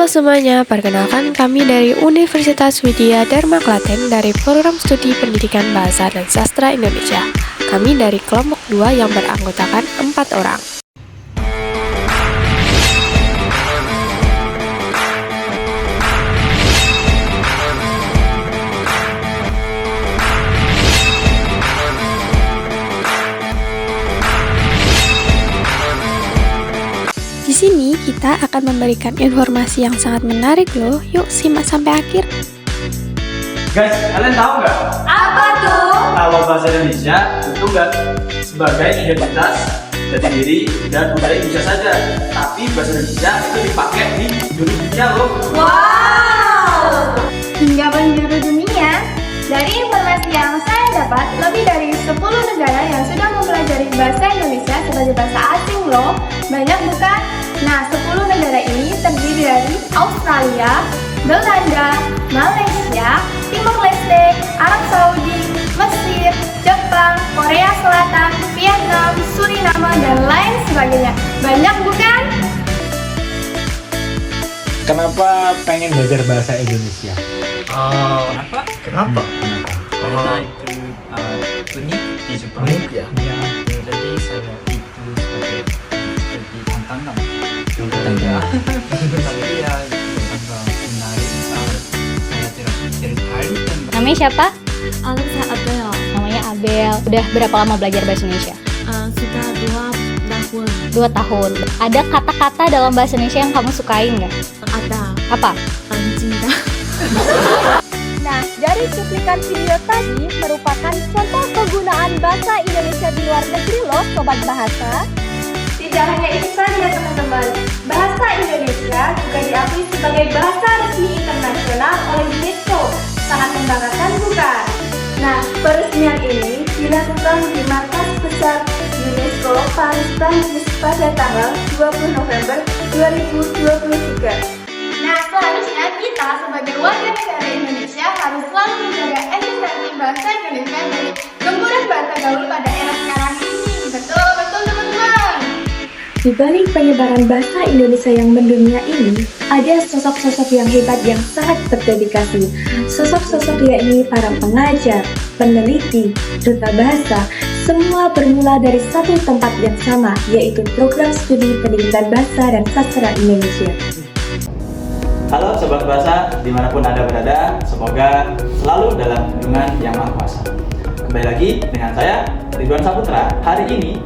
Halo semuanya, perkenalkan kami dari Universitas Widya Dharma Klaten dari Program Studi Pendidikan Bahasa dan Sastra Indonesia. Kami dari kelompok 2 yang beranggotakan 4 orang. Di sini kita akan memberikan informasi yang sangat menarik loh. Yuk simak sampai akhir. Guys, kalian tahu nggak? Apa tuh? Kalau bahasa Indonesia itu nggak sebagai identitas jati diri dan budaya Indonesia saja, tapi bahasa Indonesia itu dipakai di seluruh dunia loh. Wow! Hingga penjuru dunia. Dari informasi yang saya dapat, lebih dari 10 negara yang sudah mempelajari bahasa Indonesia sebagai bahasa asing loh. Banyak bukan? Nah, 10 negara ini terdiri dari Australia, Belanda, Malaysia, Timor Leste, Arab Saudi, Mesir, Jepang, Korea Selatan, Vietnam, Suriname, dan lain sebagainya. Banyak bukan? Kenapa pengen belajar bahasa Indonesia? Kenapa? Kenapa? Karena itu unik di Jepang. Unik ya? Ya, jadi saya itu seperti tantangan. Tapi ya agak menarik. Saya tertarik dan Namanya siapa? Saya Abel. Namanya Abel. Udah berapa lama belajar bahasa Indonesia? Sudah 2 tahun. 2 tahun. Ada kata-kata dalam bahasa Indonesia yang kamu sukain nggak? Ada Apa? cinta. Nah, dari cuplikan video tadi merupakan contoh penggunaan bahasa Indonesia di luar negeri loh, Sobat Bahasa. Tidak hanya itu saja teman-teman, bahasa Indonesia juga diakui sebagai bahasa resmi internasional oleh UNESCO. Sangat membanggakan bukan? Nah, peresmian ini dilakukan di Markas Besar UNESCO Paris, Prancis pada tanggal 20 November 2023. Nah, seharusnya kita sebagai warga negara Indonesia harus selalu menjaga eksistensi bahasa Indonesia dari gempuran bahasa gaul pada era sekarang ini. Betul, betul teman-teman. Di balik penyebaran bahasa Indonesia yang mendunia ini, ada sosok-sosok yang hebat yang sangat berdedikasi. Sosok-sosok yakni para pengajar, peneliti, duta bahasa, semua bermula dari satu tempat yang sama, yaitu Program Studi Pendidikan Bahasa dan Sastra Indonesia. Halo Sobat Bahasa, dimanapun Anda berada, semoga selalu dalam lindungan Yang Maha Kuasa. Kembali lagi dengan saya, Ridwan Saputra. Hari ini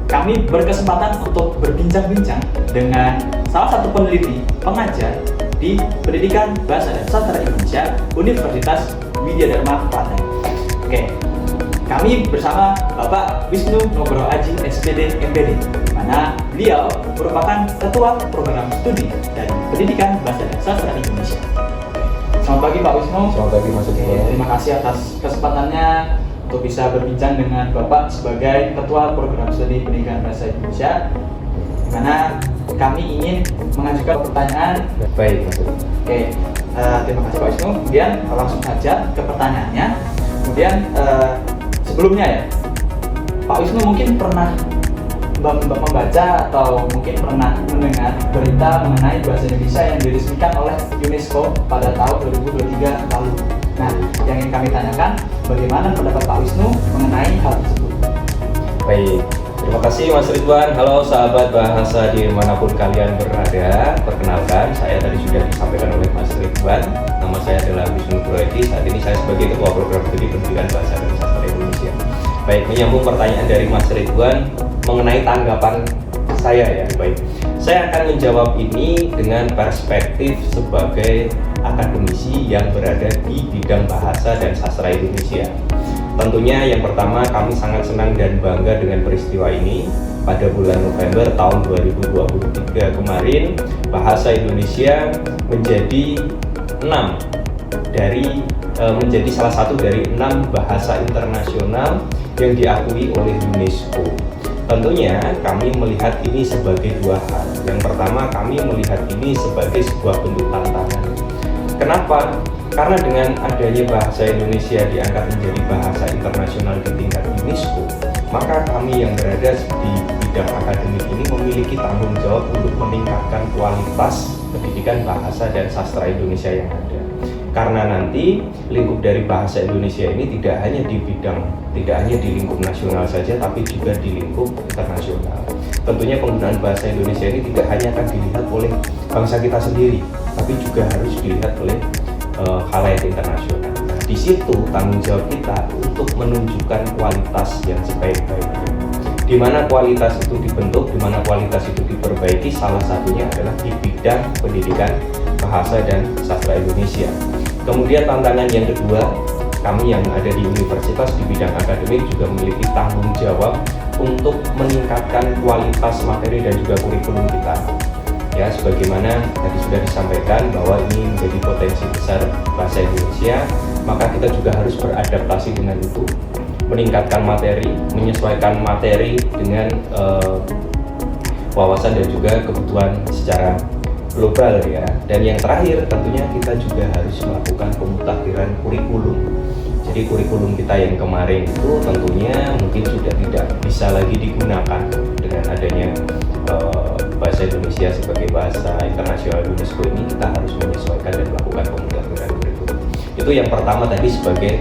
kami berkesempatan untuk berbincang-bincang dengan salah satu peneliti, pengajar di Pendidikan Bahasa dan Sastra Indonesia, Universitas Widya Dharma Klaten. Oke, kami bersama Bapak Wisnu Nugroho Aji, SPD, MPD, mana beliau merupakan Ketua Program Studi dan Pendidikan Bahasa dan Sastra Indonesia. Selamat pagi Pak Wisnu. Selamat pagi Mas Ridwan. Terima kasih atas kesempatannya untuk bisa berbincang dengan Bapak sebagai Ketua Program Studi Pendidikan Bahasa Indonesia, di mana kami ingin mengajukan pertanyaan. Baik Mas Ridwan. Oke, terima kasih Pak Wisnu. Kemudian langsung saja ke pertanyaannya. Kemudian sebelumnya ya, Pak Wisnu mungkin pernah membaca atau mungkin pernah mendengar berita mengenai bahasa Indonesia yang diresmikan oleh UNESCO pada tahun 2023 lalu. Nah, yang ingin kami tanyakan, bagaimana pendapat Pak Wisnu mengenai hal tersebut? Baik, terima kasih Mas Ridwan. Halo sahabat bahasa dimanapun kalian berada. Perkenalkan, saya tadi sudah disampaikan oleh Mas Ridwan. Nama saya adalah Wisnu Nugroho Aji. Saat ini saya sebagai Ketua Program Studi Pendidikan Bahasa dan Sastra Indonesia. Baik, menyambung pertanyaan dari Mas Ridwan mengenai tanggapan saya ya. Baik, saya akan menjawab ini dengan perspektif sebagai akademisi yang berada di bidang bahasa dan sastra Indonesia. Tentunya yang pertama, kami sangat senang dan bangga dengan peristiwa ini. Pada bulan November tahun 2023 kemarin, bahasa Indonesia menjadi menjadi salah satu dari 6 bahasa internasional yang diakui oleh UNESCO. Tentunya kami melihat ini sebagai dua hal. Yang pertama, kami melihat ini sebagai sebuah bentuk tantangan. Kenapa? Karena dengan adanya bahasa Indonesia diangkat menjadi bahasa internasional di tingkat UNESCO, maka kami yang berada di bidang akademik ini memiliki tanggung jawab untuk meningkatkan kualitas pendidikan bahasa dan sastra Indonesia yang ada. Karena nanti lingkup dari bahasa Indonesia ini tidak hanya di lingkup nasional saja, tapi juga di lingkup internasional. Tentunya penggunaan bahasa Indonesia ini tidak hanya akan dilihat oleh bangsa kita sendiri, tapi juga harus dilihat oleh khalayak internasional. Nah, di situ tanggung jawab kita untuk menunjukkan kualitas yang sebaik-baiknya. Di mana kualitas itu dibentuk, di mana kualitas itu diperbaiki, salah satunya adalah di bidang pendidikan bahasa dan sastra Indonesia. Kemudian tantangan yang kedua, kami yang ada di universitas di bidang akademik juga memiliki tanggung jawab untuk meningkatkan kualitas materi dan juga kurikulum kita. Ya, sebagaimana tadi sudah disampaikan bahwa ini menjadi potensi besar bahasa Indonesia, maka kita juga harus beradaptasi dengan itu, meningkatkan materi, menyesuaikan materi dengan wawasan dan juga kebutuhan secara global ya. Dan yang terakhir tentunya kita juga harus melakukan pemutakhiran kurikulum. Jadi kurikulum kita yang kemarin itu tentunya mungkin sudah tidak bisa lagi digunakan dengan adanya bahasa Indonesia sebagai bahasa internasional UNESCO ini. Kita harus menyesuaikan dan melakukan pemutakhiran kurikulum. Itu yang pertama tadi sebagai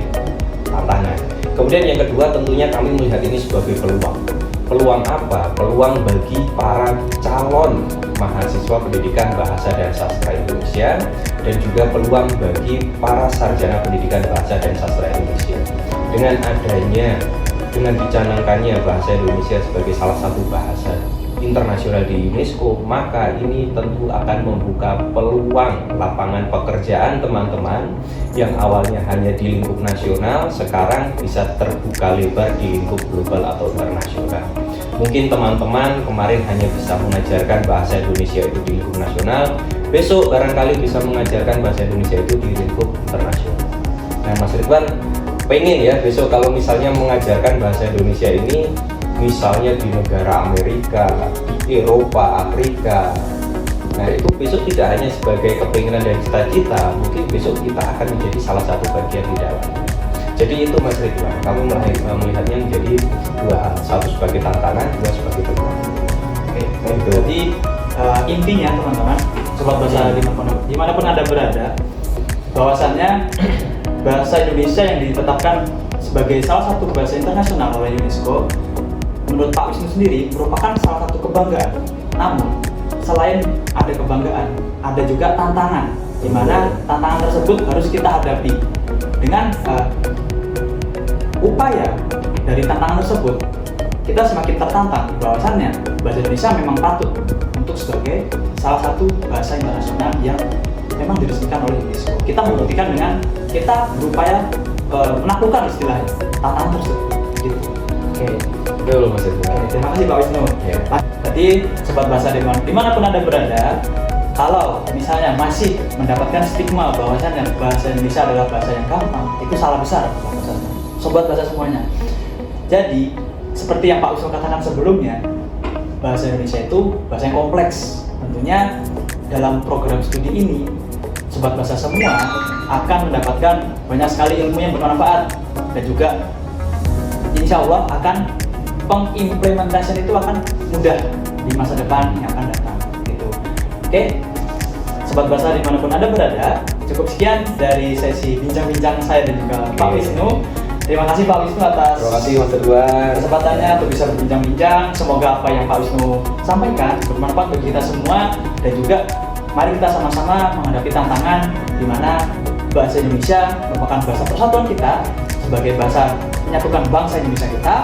tantangan. Kemudian yang kedua tentunya kami melihat ini sebagai peluang. Peluang apa? Peluang bagi para calon mahasiswa pendidikan bahasa dan sastra Indonesia, dan juga peluang bagi para sarjana pendidikan bahasa dan sastra Indonesia. Dengan dicanangkannya bahasa Indonesia sebagai salah satu bahasa internasional di UNESCO, maka ini tentu akan membuka peluang lapangan pekerjaan teman-teman yang awalnya hanya di lingkup nasional, sekarang bisa terbuka lebar di lingkup global atau internasional. Mungkin teman-teman kemarin hanya bisa mengajarkan bahasa Indonesia itu di lingkup nasional, besok barangkali bisa mengajarkan bahasa Indonesia itu di lingkup internasional. Nah, Mas Ridwan pengen ya besok kalau misalnya mengajarkan bahasa Indonesia ini misalnya di negara Amerika, di Eropa, Afrika. Nah, itu besok tidak hanya sebagai keinginan dan cita-cita, mungkin besok kita akan menjadi salah satu bagian di dalamnya. Jadi itu Mas Ridwan, kamu melihatnya menjadi dua hal, satu sebagai tantangan, dua sebagai peluang. Oke, baik. Jadi intinya teman-teman, sobat bahasa dimanapun Anda berada, bahwasannya bahasa Indonesia yang ditetapkan sebagai salah satu bahasa internasional oleh UNESCO, menurut Pak Wisnu sendiri merupakan salah satu kebanggaan. Namun selain ada kebanggaan, ada juga tantangan, di mana tantangan tersebut harus kita hadapi dengan upaya dari tantangan tersebut. Kita semakin tertantang bahwasannya bahasa Indonesia memang patut untuk sebagai salah satu bahasa internasional yang memang diresmikan oleh UNESCO. Kita membuktikan dengan kita berupaya menaklukkan istilahnya tantangan tersebut. Gitu. Oke. Betul, Mas Ridwan. Oke, terima kasih Pak Wisnu. Ya. Jadi sobat bahasa dimanapun Anda berada, kalau misalnya masih mendapatkan stigma bahwasannya bahasa Indonesia adalah bahasa yang gampang, itu salah besar sobat bahasa semuanya. Jadi seperti yang Pak Wisnu katakan sebelumnya, bahasa Indonesia itu bahasa yang kompleks. Tentunya dalam program studi ini, sobat bahasa semua akan mendapatkan banyak sekali ilmu yang bermanfaat, dan juga insya Allah akan pengimplementasian itu akan mudah di masa depan yang akan datang. Gitu. Oke, sobat bahasa dimanapun Anda berada, cukup sekian dari sesi bincang-bincang saya dan juga Pak Wisnu. Terima kasih Pak Wisnu atas Terima kasih Mas Ridwan kesempatannya untuk bisa berbincang-bincang. Semoga apa yang Pak Wisnu sampaikan bermanfaat bagi kita semua, dan juga mari kita sama-sama menghadapi tantangan di mana bahasa Indonesia merupakan bahasa persatuan kita sebagai bahasa menyatukan bangsa Indonesia kita.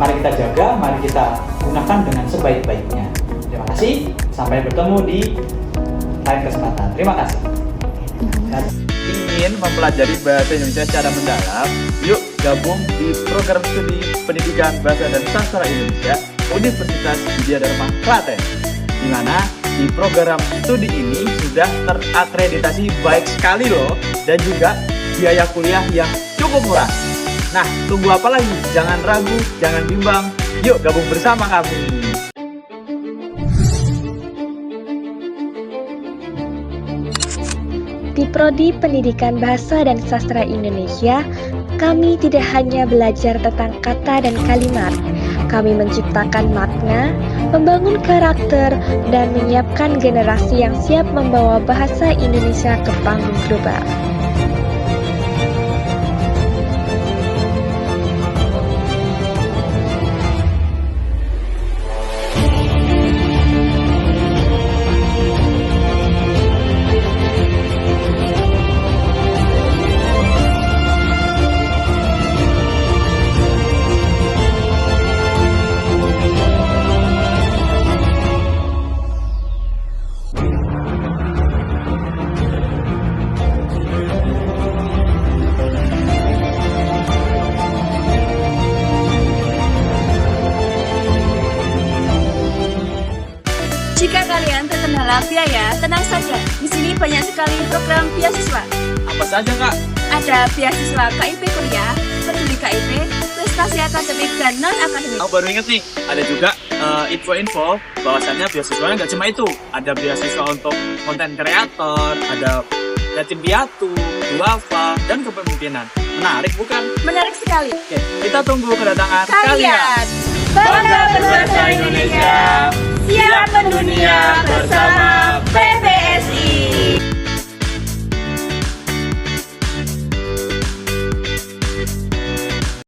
Mari kita jaga, mari kita gunakan dengan sebaik-baiknya. Terima kasih, sampai bertemu di lain kesempatan. Terima kasih. Ingin mempelajari bahasa Indonesia secara mendalam? Yuk gabung di program studi pendidikan bahasa dan sastra Indonesia Universitas Widya Dharma Klaten, di mana di program studi ini sudah terakreditasi baik sekali loh, dan juga biaya kuliah yang cukup murah. Nah, tunggu apa lagi? Jangan ragu, jangan bimbang. Yuk gabung bersama kami. Di Prodi Pendidikan Bahasa dan Sastra Indonesia, kami tidak hanya belajar tentang kata dan kalimat, Kami menciptakan makna, membangun karakter, dan menyiapkan generasi yang siap membawa bahasa Indonesia ke panggung global. Jika kalian terkendala biaya, tenang saja. Di sini banyak sekali program beasiswa. Apa saja, Kak? Ada beasiswa KIP kuliah, peduli KIP, prestasi akademik dan non-akademik. Aku baru inget nih, ada juga info-info bahwasannya beasiswanya nggak cuma itu. Ada beasiswa untuk konten kreator, ada yatim piatu, duafa, dan kepemimpinan. Menarik bukan? Menarik sekali. Oke, kita tunggu kedatangan Kalian bangga berbahasa Indonesia, siap mendunia bersama